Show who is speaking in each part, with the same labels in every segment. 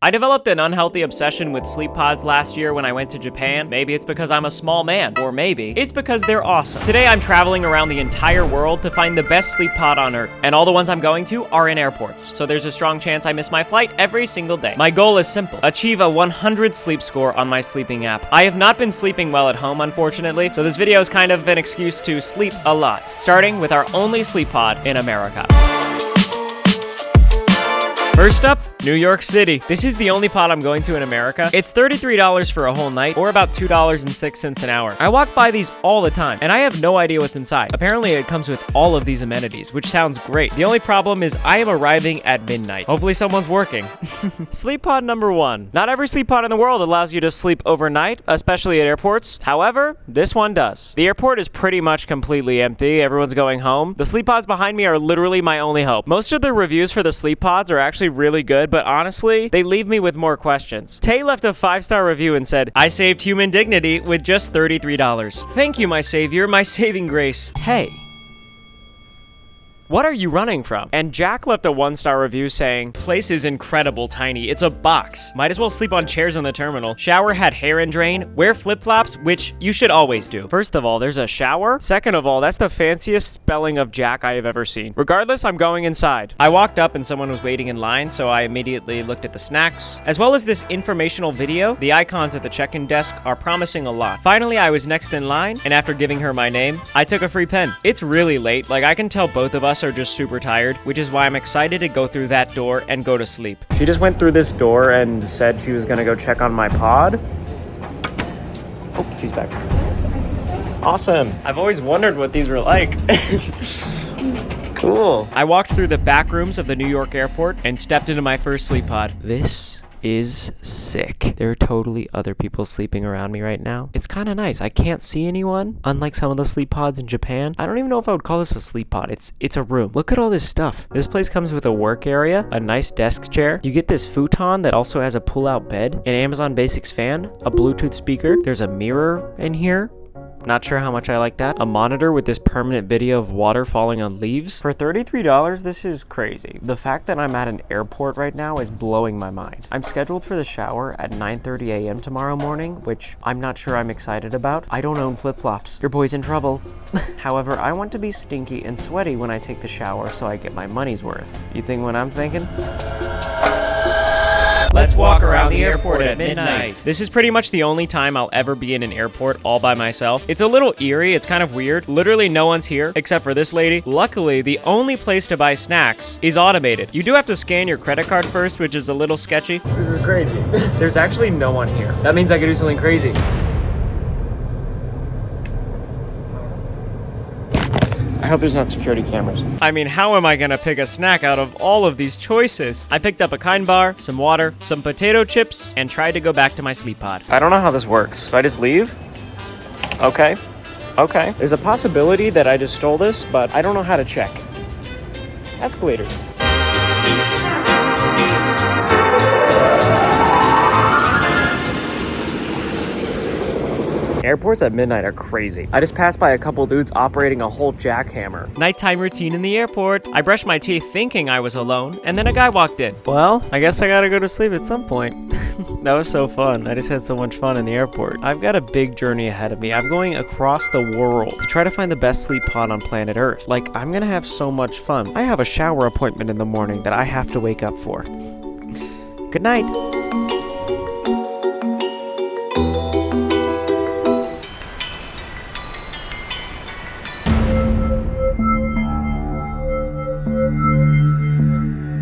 Speaker 1: I developed an unhealthy obsession with sleep pods last year when I went to Japan. Maybe it's because I'm a small man, or maybe it's because they're awesome. Today I'm traveling around the entire world to find the best sleep pod on earth, and all the ones I'm going to are in airports, so there's a strong chance I miss my flight every single day. My goal is simple: achieve a 100 sleep score on my sleeping app. I have not been sleeping well at home, unfortunately, so this video is kind of an excuse to sleep a lot, starting with our only sleep pod in America. First up, New York City. This is the only pod I'm going to in America. It's $33 for a whole night, or about $2.06 an hour. I walk by these all the time, and I have no idea what's inside. Apparently, it comes with all of these amenities, which sounds great. The only problem is I am arriving at midnight. Hopefully someone's working. Sleep pod number 1. Not every sleep pod in the world allows you to sleep overnight, especially at airports. However, this one does. The airport is pretty much completely empty. Everyone's going home. The sleep pods behind me are literally my only hope. Most of the reviews for the sleep pods are actually really good, but honestly, they leave me with more questions. Tay left a 5-star review and said, "I saved human dignity with just $33. Thank you, my savior, my saving grace." Tay, what are you running from? And Jack left a 1-star review saying, "Place is incredible tiny. It's a box. Might as well sleep on chairs in the terminal. Shower had hair and drain. Wear flip-flops, which you should always do." First of all, there's a shower. Second of all, that's the fanciest spelling of Jack I have ever seen. Regardless, I'm going inside. I walked up and someone was waiting in line, so I immediately looked at the snacks. As well as this informational video, the icons at the check-in desk are promising a lot. Finally, I was next in line, and after giving her my name, I took a free pen. It's really late. Like, I can tell both of us are just super tired, which is why I'm excited to go through that door and go to sleep. She just went through this door and said she was gonna go check on my pod. Oh, she's back. Awesome. I've always wondered what these were like. Cool. I walked through the back rooms of the New York airport and stepped into my first sleep pod. This is sick. There are totally other people sleeping around me right now. It's kind of nice. I can't see anyone, unlike some of the sleep pods in Japan. I don't even know if I would call this a sleep pod. It's a room. Look at all this stuff. This place comes with a work area, a nice desk chair. You get this futon that also has a pull-out bed, an Amazon Basics fan, a Bluetooth speaker. There's a mirror in here. Not sure how much I like that. A monitor with this permanent video of water falling on leaves. For $33, this is crazy. The fact that I'm at an airport right now is blowing my mind. I'm scheduled for the shower at 9:30 a.m. tomorrow morning, which I'm not sure I'm excited about. I don't own flip-flops. Your boy's in trouble. However, I want to be stinky and sweaty when I take the shower so I get my money's worth. You think what I'm thinking? Let's walk around the airport at midnight. This is pretty much the only time I'll ever be in an airport all by myself. It's a little eerie, it's kind of weird. Literally no one's here except for this lady. Luckily, the only place to buy snacks is automated. You do have to scan your credit card first, which is a little sketchy. This is crazy. There's actually no one here. That means I could do something crazy. I hope there's not security cameras. I mean, how am I gonna pick a snack out of all of these choices? I picked up a Kind bar, some water, some potato chips, and tried to go back to my sleep pod. I don't know how this works. Do I just leave? Okay. Okay. There's a possibility that I just stole this, but I don't know how to check. Escalators. Airports at midnight are crazy. I just passed by a couple dudes operating a whole jackhammer. Nighttime routine in the airport. I brushed my teeth thinking I was alone, and then a guy walked in. Well, I guess I gotta go to sleep at some point. That was so fun. I just had so much fun in the airport. I've got a big journey ahead of me. I'm going across the world to try to find the best sleep pod on planet Earth. Like, I'm gonna have so much fun. I have a shower appointment in the morning that I have to wake up for. Good night.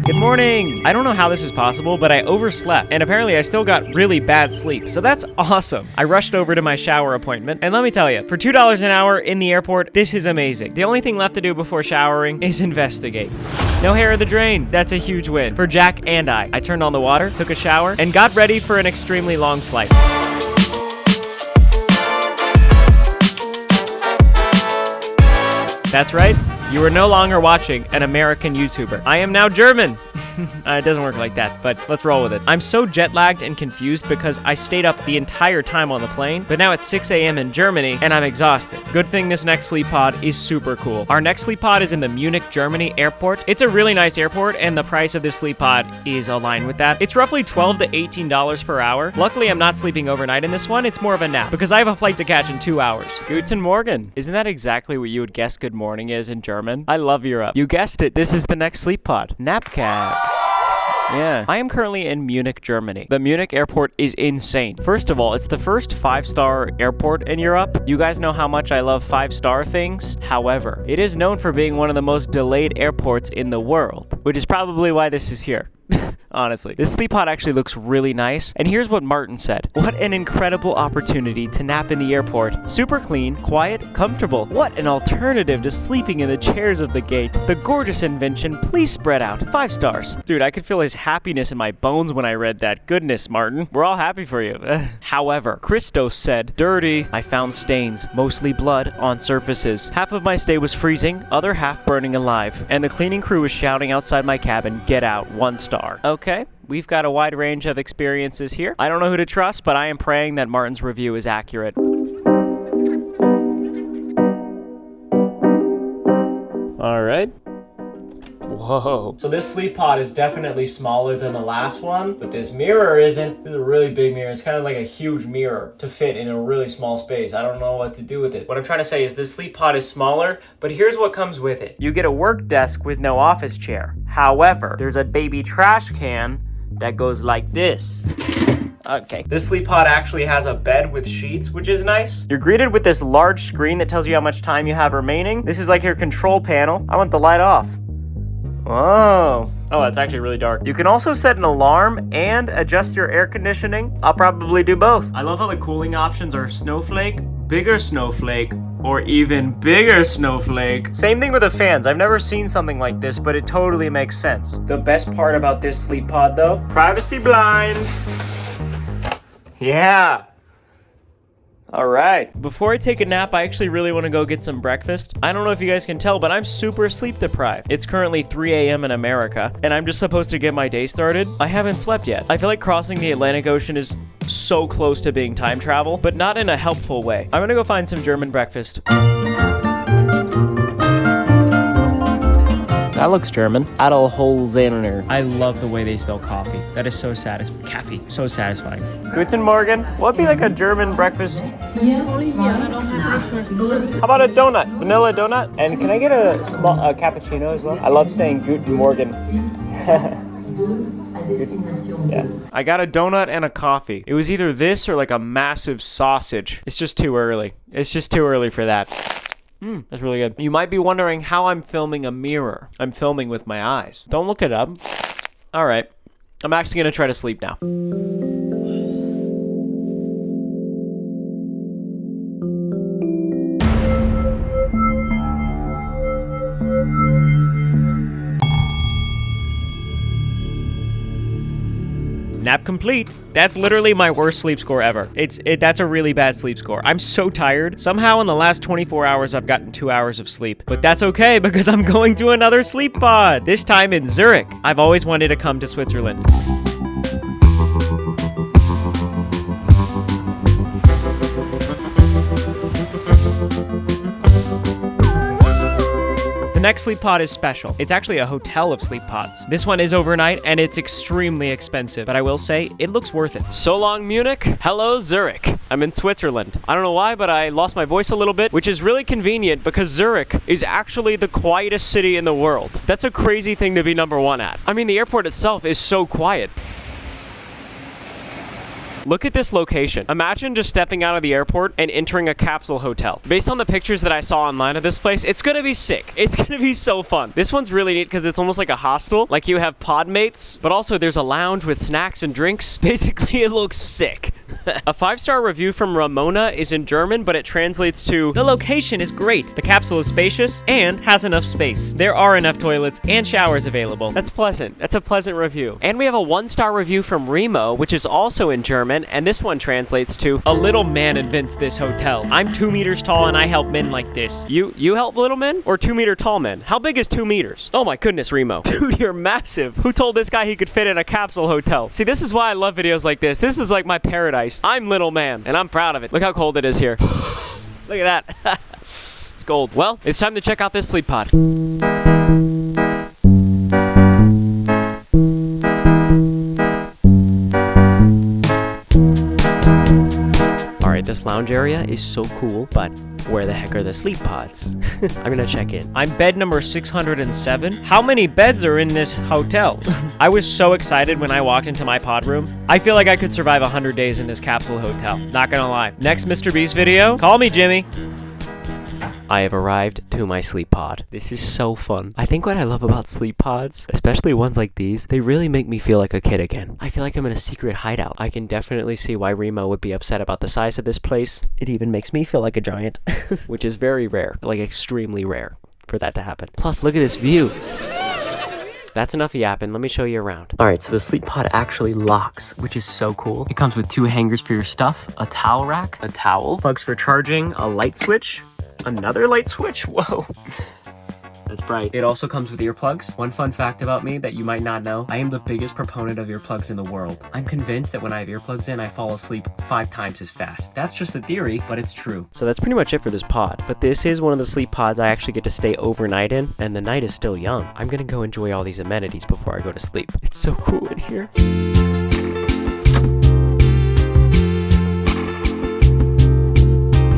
Speaker 1: Good morning! I don't know how this is possible, but I overslept, and apparently I still got really bad sleep, so that's awesome. I rushed over to my shower appointment, and let me tell you, for $2 an hour in the airport, this is amazing. The only thing left to do before showering is investigate. No hair in the drain. That's a huge win for Jack and I. I turned on the water, took a shower, and got ready for an extremely long flight. That's right. You are no longer watching an American YouTuber. I am now German. It doesn't work like that, but let's roll with it. I'm so jet lagged and confused because I stayed up the entire time on the plane, but now it's 6 a.m. in Germany and I'm exhausted. Good thing this next sleep pod is super cool. Our next sleep pod is in the Munich Germany airport. It's a really nice airport and the price of this sleep pod is aligned with that. It's roughly $12 to $18 per hour. Luckily, I'm not sleeping overnight in this one. It's more of a nap because I have a flight to catch in 2 hours. Guten Morgen. Isn't that exactly what you would guess good morning is in German? I love Europe. You guessed it. This is the next sleep pod. Nap cabs. Yeah. I am currently in Munich, Germany. The Munich airport is insane. First of all, it's the first 5-star airport in Europe. You guys know how much I love 5-star things. However, it is known for being one of the most delayed airports in the world, which is probably why this is here. Honestly. This sleep pod actually looks really nice. And here's what Martin said. What an incredible opportunity to nap in the airport. Super clean, quiet, comfortable. What an alternative to sleeping in the chairs of the gate. The gorgeous invention. Please spread out. 5 stars. Dude, I could feel his happiness in my bones when I read that. Goodness, Martin. We're all happy for you. However, Christos said, dirty. I found stains, mostly blood, on surfaces. Half of my stay was freezing, other half burning alive. And the cleaning crew was shouting outside my cabin, get out, 1 star. Okay, we've got a wide range of experiences here. I don't know who to trust, but I am praying that Martin's review is accurate. All right. Whoa. So this sleep pod is definitely smaller than the last one, but this mirror isn't. This is a really big mirror. It's kind of like a huge mirror to fit in a really small space. I don't know what to do with it. What I'm trying to say is this sleep pod is smaller, but here's what comes with it. You get a work desk with no office chair. However, there's a baby trash can that goes like this. Okay. This sleep pod actually has a bed with sheets, which is nice. You're greeted with this large screen that tells you how much time you have remaining. This is like your control panel. I want the light off. Oh, that's actually really dark. You can also set an alarm and adjust your air conditioning. I'll probably do both. I love how the cooling options are snowflake, bigger snowflake, or even bigger snowflake. Same thing with the fans. I've never seen something like this, but it totally makes sense. The best part about this sleep pod though, privacy blind. Yeah. All right. Before I take a nap, I actually really want to go get some breakfast. I don't know if you guys can tell, but I'm super sleep deprived. It's currently 3 a.m. in America, and I'm just supposed to get my day started. I haven't slept yet. I feel like crossing the Atlantic Ocean is so close to being time travel, but not in a helpful way. I'm gonna go find some German breakfast. That looks German. Adelholzener. I love the way they spell coffee. That is so satisfying. Coffee. So satisfying. Guten Morgen. What'd be like a German breakfast?
Speaker 2: Olivia, I don't have breakfast.
Speaker 1: How about a donut? Vanilla donut? And can I get a small cappuccino as well? I love saying Guten Morgen. Yeah. I got a donut and a coffee. It was either this or like a massive sausage. It's just too early. It's just too early for that. That's really good. You might be wondering how I'm filming a mirror. I'm filming with my eyes. Don't look it up. All right. I'm actually going to try to sleep now. Nap complete. That's literally my worst sleep score ever. That's a really bad sleep score. I'm so tired. Somehow in the last 24 hours, I've gotten 2 hours of sleep. But that's okay because I'm going to another sleep pod. This time in Zurich. I've always wanted to come to Switzerland. The next sleep pod is special. It's actually a hotel of sleep pods. This one is overnight and it's extremely expensive, but I will say it looks worth it. So long, Munich. Hello, Zurich. I'm in Switzerland. I don't know why, but I lost my voice a little bit, which is really convenient because Zurich is actually the quietest city in the world. That's a crazy thing to be #1 at. I mean, the airport itself is so quiet. Look at this location. Imagine just stepping out of the airport and entering a capsule hotel. Based on the pictures that I saw online of this place, it's gonna be sick. It's gonna be so fun. This one's really neat because it's almost like a hostel. Like you have pod mates, but also there's a lounge with snacks and drinks. Basically, it looks sick. A 5-star review from Ramona is in German, but it translates to, the location is great. The capsule is spacious and has enough space. There are enough toilets and showers available. That's pleasant. That's a pleasant review. And we have a 1-star review from Remo, which is also in German, and this one translates to, a little man invents this hotel. I'm 2 meters tall and I help men like this. You help little men? Or 2-meter tall men? How big is 2 meters? Oh my goodness, Remo. Dude, you're massive. Who told this guy he could fit in a capsule hotel? See, this is why I love videos like this. This is like my paradise. I'm little man, and I'm proud of it. Look how cold it is here. Look at that. It's gold. Well, it's time to check out this sleep pod. Alright, this lounge area is so cool, but where the heck are the sleep pods? I'm gonna check in. I'm bed number 607. How many beds are in this hotel? I was so excited when I walked into my pod room. I feel like I could survive 100 days in this capsule hotel. Not gonna lie. Next Mr. Beast video, call me Jimmy. I have arrived to my sleep pod. This is so fun. I think what I love about sleep pods, especially ones like these, they really make me feel like a kid again. I feel like I'm in a secret hideout. I can definitely see why Remo would be upset about the size of this place. It even makes me feel like a giant, which is very rare, like extremely rare for that to happen. Plus, look at this view. That's enough yapping. Let me show you around. All right, so the sleep pod actually locks, which is so cool. It comes with 2 hangers for your stuff, a towel rack, a towel, plugs for charging, a light switch, another light switch. Whoa. That's bright. It also comes with earplugs. One fun fact about me that you might not know, I am the biggest proponent of earplugs in the world. I'm convinced that when I have earplugs in, I fall asleep 5 times as fast. That's just a theory, but it's true. So that's pretty much it for this pod. But this is one of the sleep pods I actually get to stay overnight in, and the night is still young. I'm gonna go enjoy all these amenities before I go to sleep. It's so cool in here.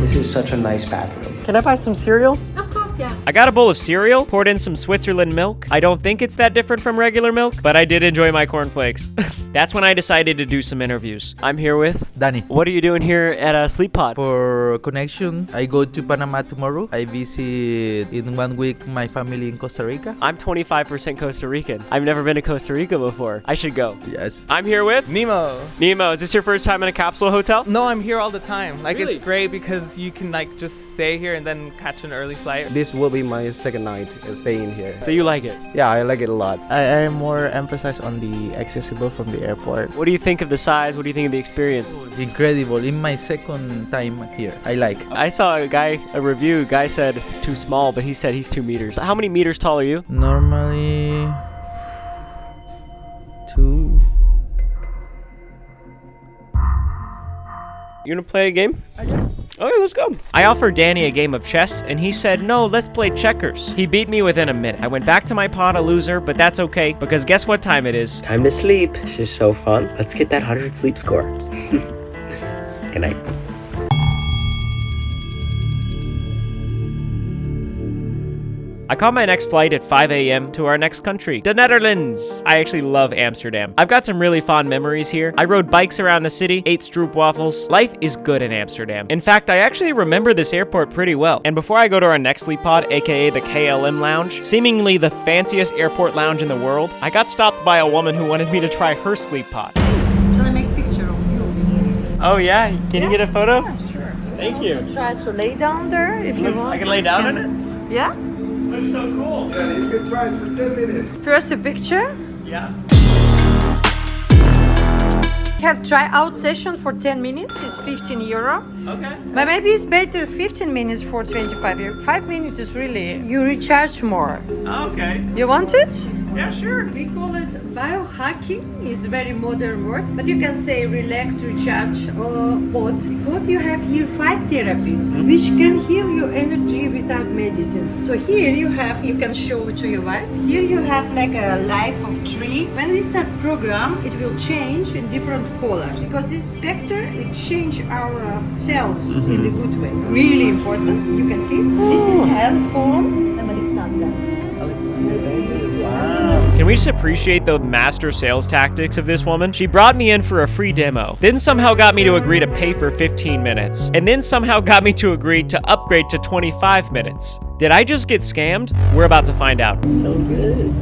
Speaker 3: This is such a nice bathroom.
Speaker 1: Can I buy some cereal?
Speaker 2: Of course, yeah.
Speaker 1: I got a bowl of cereal, poured in some Switzerland milk. I don't think it's that different from regular milk, but I did enjoy my cornflakes. That's when I decided to do some interviews. I'm here with
Speaker 4: Danny.
Speaker 1: What are you doing here at a sleep pod?
Speaker 4: For connection, I go to Panama tomorrow. I visit in 1 week my family in Costa Rica.
Speaker 1: I'm 25% Costa Rican. I've never been to Costa Rica before. I should go.
Speaker 4: Yes.
Speaker 1: I'm here with
Speaker 5: Nemo.
Speaker 1: Nemo. Is this your first time in a capsule hotel?
Speaker 5: No, I'm here all the time. Like,
Speaker 1: Really?
Speaker 5: it's great because you can like just stay here and then catch an early flight.
Speaker 3: This will be my second night staying here.
Speaker 1: So you like it?
Speaker 3: Yeah, I like it a lot.
Speaker 6: I more emphasize on the accessible from the airport.
Speaker 1: What do you think of the size? What do you think of the experience?
Speaker 4: Incredible. In my second time here. I like.
Speaker 1: I saw a review. Guy said it's too small, but he said he's 2 meters. How many meters tall are you?
Speaker 4: Normally 2.
Speaker 1: You gonna play a game? Okay, let's go. I offered Danny a game of chess, and he said, no, let's play checkers. He beat me within a minute. I went back to my pod a loser, but that's okay, because guess what time it is?
Speaker 7: Time to sleep. This is so fun. Let's get that 100 sleep score. Good night.
Speaker 1: I caught my next flight at 5 a.m. to our next country, the Netherlands. I actually love Amsterdam. I've got some really fond memories here. I rode bikes around the city, ate stroopwafels. Life is good in Amsterdam. In fact, I actually remember this airport pretty well. And before I go to our next sleep pod, aka the KLM lounge, seemingly the fanciest airport lounge in the world, I got stopped by a woman who wanted me to try her sleep pod.
Speaker 8: Shall I make a picture of you? Yes.
Speaker 1: Oh yeah? Can you get a photo?
Speaker 8: Yeah, sure.
Speaker 1: Thank you.
Speaker 8: Try to lay down there if you want.
Speaker 1: I can lay down in it?
Speaker 8: Yeah?
Speaker 1: Looks so cool.
Speaker 9: You can try it for 10 minutes.
Speaker 8: First a picture.
Speaker 1: Yeah.
Speaker 8: Have try-out session for 10 minutes. It's 15 euro.
Speaker 1: Okay.
Speaker 8: But maybe it's better 15 minutes for 25 euro. 5 minutes is really, you recharge more.
Speaker 1: Okay.
Speaker 8: You want it?
Speaker 1: Yeah, sure.
Speaker 8: We call it biohacking. It's a very modern word, but you can say relax, recharge, or both. Because you have here 5 therapies, which can heal your energy without medicines. So here you can show it to your wife. Here you have like a life of tree. When we start program, it will change in different colors. Because this spectre, it change our cells in a good way. Really important. You can see it. This is hand phone. I'm Alexandra.
Speaker 1: Can we just appreciate the master sales tactics of this woman? She brought me in for a free demo, then somehow got me to agree to pay for 15 minutes, and then somehow got me to agree to upgrade to 25 minutes. Did I just get scammed? We're about to find out.
Speaker 7: So good.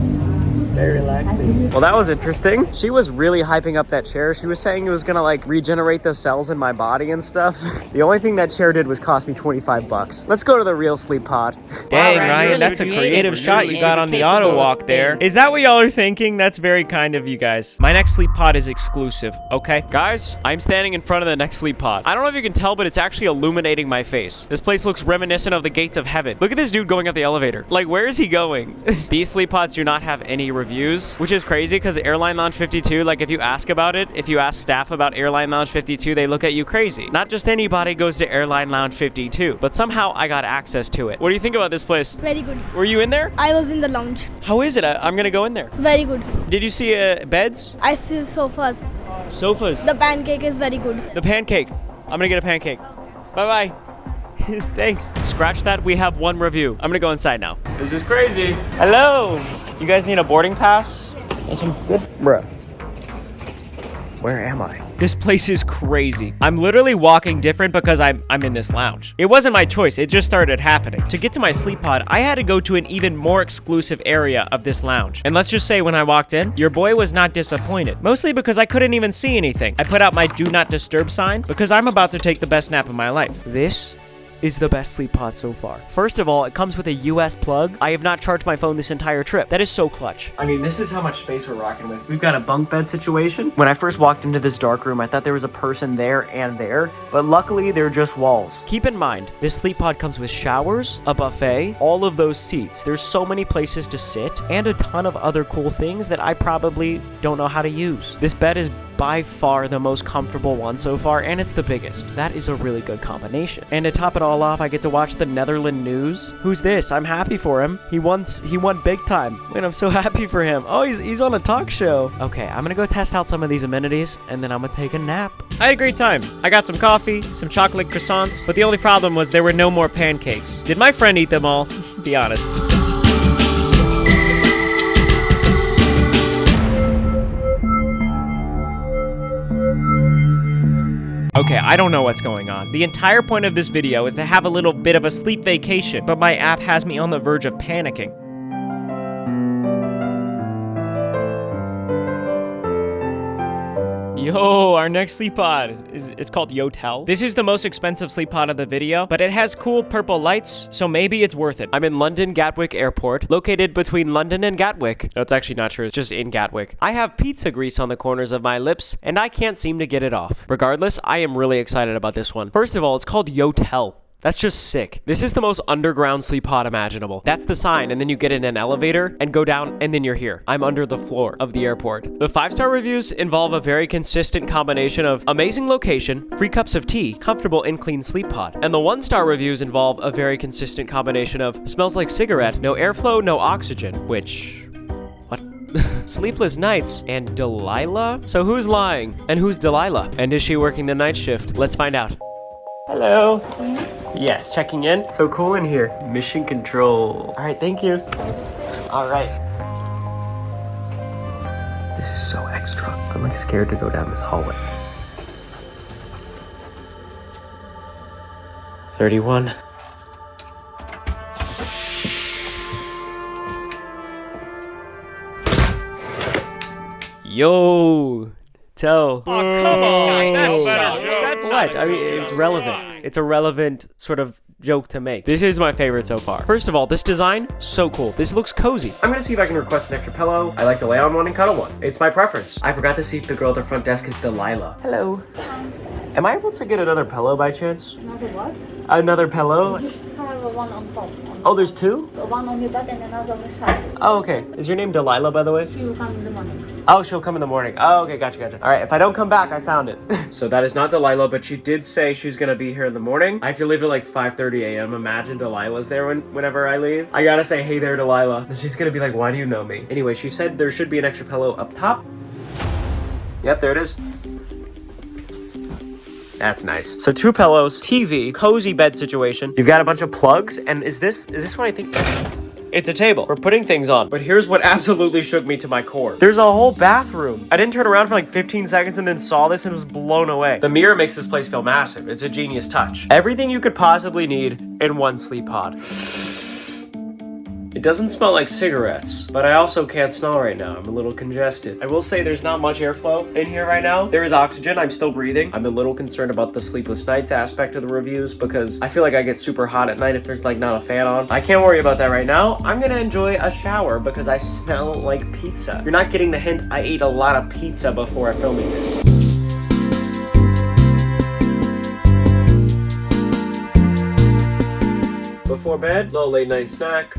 Speaker 1: Very relaxing. Well, that was interesting. She was really hyping up that chair. She was saying it was gonna like regenerate the cells in my body and stuff. The only thing that chair did was cost me 25 bucks. Let's go to the real sleep pod. Dang, Ryan, that's a creative shot you got on the auto walk there. Is that what y'all are thinking? That's very kind of you guys. My next sleep pod is exclusive, okay? Guys, I'm standing in front of the next sleep pod. I don't know if you can tell, but it's actually illuminating my face. This place looks reminiscent of the gates of heaven. Look at this dude going up the elevator. Like, where is he going? These sleep pods do not have any reviews, which is crazy because Airline Lounge 52, like if you ask about it, if you ask staff about Airline Lounge 52, they look at you crazy. Not just anybody goes to Airline Lounge 52, but somehow I got access to it. What do you think about this place?
Speaker 2: Very good.
Speaker 1: Were you in there?
Speaker 2: I was in the lounge.
Speaker 1: How is it? I'm gonna go in there.
Speaker 2: Very good.
Speaker 1: Did you see beds?
Speaker 2: I see sofas.
Speaker 1: Sofas.
Speaker 2: The pancake is very good.
Speaker 1: The pancake. I'm gonna get a pancake. Bye-bye. Thanks. Scratch that. We have one review. I'm gonna go inside now. This is crazy. Hello. You guys need a boarding pass? That's good. Bruh. Where am I? This place is crazy. I'm literally walking different because I'm in this lounge. It wasn't my choice. It just started happening. To get to my sleep pod, I had to go to an even more exclusive area of this lounge. And let's just say when I walked in, your boy was not disappointed. Mostly because I couldn't even see anything. I put out my do not disturb sign because I'm about to take the best nap of my life. This is the best sleep pod so far. First of all, it comes with a US plug. I have not charged my phone this entire trip. That is so clutch. I mean, this is how much space we're rocking with. We've got a bunk bed situation. When I first walked into this dark room, I thought there was a person there and there, but luckily they're just walls. Keep in mind, this sleep pod comes with showers, a buffet, all of those seats. There's so many places to sit, and a ton of other cool things that I probably don't know how to use. This bed is by far the most comfortable one so far, and it's the biggest. That is a really good combination. And to top it all off, I get to watch the Netherlands news. Who's this? I'm happy for him. He won big time. And I'm so happy for him. Oh, he's on a talk show. Okay, I'm gonna go test out some of these amenities, and then I'm gonna take a nap. I had a great time. I got some coffee, some chocolate croissants, but the only problem was there were no more pancakes. Did my friend eat them all? Be honest. Okay, I don't know what's going on. The entire point of this video is to have a little bit of a sleep vacation, but my app has me on the verge of panicking. Yo, our next sleep pod it's called Yotel. This is the most expensive sleep pod of the video, but it has cool purple lights, so maybe it's worth it. I'm in London Gatwick Airport, located between London and Gatwick. No, it's actually not true, it's just in Gatwick. I have pizza grease on the corners of my lips, and I can't seem to get it off. Regardless, I am really excited about this one. First of all, it's called Yotel. That's just sick. This is the most underground sleep pod imaginable. That's the sign, and then you get in an elevator and go down, and then you're here. I'm under the floor of the airport. The 5-star reviews involve a very consistent combination of amazing location, free cups of tea, comfortable and clean sleep pod. And the 1-star reviews involve a very consistent combination of smells like cigarette, no airflow, no oxygen, which... what? Sleepless nights, and Delilah? So who's lying? And who's Delilah? And is she working the night shift? Let's find out. Hello. Yes, checking in. So cool in here. Mission control. All right, thank you. All right. This is so extra. I'm like scared to go down this hallway. 31. Yo. Tell. Oh, come on. That's what? I mean, it's relevant. It's a relevant sort of joke to make. This is my favorite so far. First of all, this design, so cool. This looks cozy. I'm gonna see if I can request an extra pillow. I like to lay on one and cuddle one. It's my preference. I forgot to see if the girl at the front desk is Delilah. Hello. Am I able to get another pillow by chance?
Speaker 10: Another what?
Speaker 1: Another pillow?
Speaker 10: You have one on top.
Speaker 1: Oh, there's two?
Speaker 10: One on your bed and another on the side.
Speaker 1: Oh, okay. Is your name Delilah, by the way?
Speaker 10: She will come in the morning.
Speaker 1: Oh, she'll come in the morning. Oh, okay, gotcha. All right, if I don't come back, I found it. So that is not Delilah, but she did say she's gonna be here in the morning. I have to leave at like 5:30 a.m. Imagine Delilah's there whenever I leave. I gotta say, hey there, Delilah. And she's gonna be like, why do you know me? Anyway, she said there should be an extra pillow up top. Yep, there it is. That's nice. So 2 pillows, TV, cozy bed situation. You've got a bunch of plugs, and is this what I think? It's a table. We're putting things on. But here's what absolutely shook me to my core. There's a whole bathroom. I didn't turn around for like 15 seconds and then saw this and was blown away. The mirror makes this place feel massive. It's a genius touch. Everything you could possibly need in one sleep pod. It doesn't smell like cigarettes, but I also can't smell right now. I'm a little congested. I will say there's not much airflow in here right now. There is oxygen. I'm still breathing. I'm a little concerned about the sleepless nights aspect of the reviews because I feel like I get super hot at night if there's like not a fan on. I can't worry about that right now. I'm gonna enjoy a shower because I smell like pizza. You're not getting the hint. I ate a lot of pizza before filming this. Before bed, little late night snack.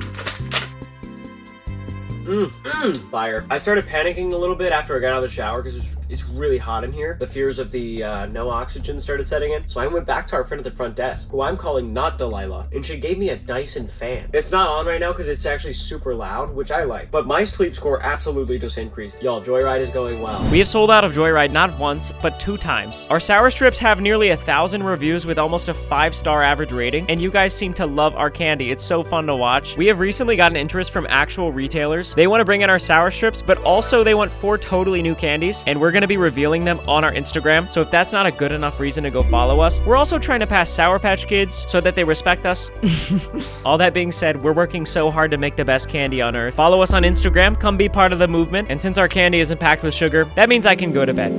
Speaker 1: Fire. I started panicking a little bit after I got out of the shower because it's really hot in here. The fears of the no oxygen started setting in. So I went back to our friend at the front desk, who I'm calling not Delilah, and she gave me a Dyson fan. It's not on right now because it's actually super loud, which I like. But my sleep score absolutely just increased. Y'all, Joyride is going well. We have sold out of Joyride not once, but 2 times. Our sour strips have nearly 1,000 reviews with almost a 5-star average rating, and you guys seem to love our candy. It's so fun to watch. We have recently gotten interest from actual retailers. They want to bring in our sour strips, but also they want 4 totally new candies, and we're going to be revealing them on our Instagram. So if that's not a good enough reason to go follow us, we're also trying to pass Sour Patch Kids so that they respect us. All that being said, we're working so hard to make the best candy on earth. Follow us on Instagram, come be part of the movement, and since our candy isn't packed with sugar, that means I can go to bed.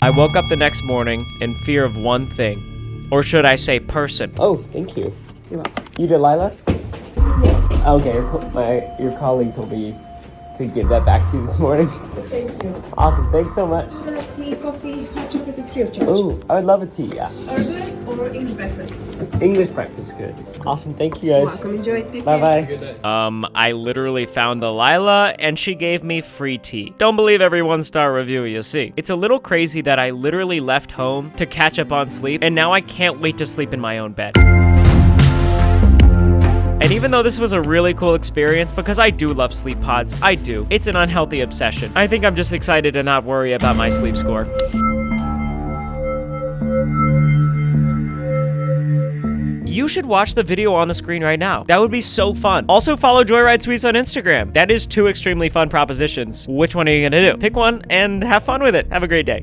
Speaker 1: I woke up the next morning in fear of one thing. Or should I say person? Oh, thank you. You Delilah? Yes. Okay, your colleague told me to give that back to you this morning.
Speaker 8: Thank you.
Speaker 1: Awesome, thanks so much.
Speaker 8: Tea, coffee, hot chocolate is free of charge.
Speaker 1: Oh, I would love a tea, yeah.
Speaker 8: Urban or English breakfast?
Speaker 1: English breakfast, good. Awesome, thank you guys.
Speaker 8: Welcome, enjoy it.
Speaker 1: Bye-bye. I literally found Delilah, and she gave me free tea. Don't believe every 1-star review you see. It's a little crazy that I literally left home to catch up on sleep, and now I can't wait to sleep in my own bed. And even though this was a really cool experience, because I do love sleep pods, I do. It's an unhealthy obsession. I think I'm just excited to not worry about my sleep score. You should watch the video on the screen right now. That would be so fun. Also follow Joyride Sweets on Instagram. That is 2 extremely fun propositions. Which one are you gonna do? Pick one and have fun with it. Have a great day.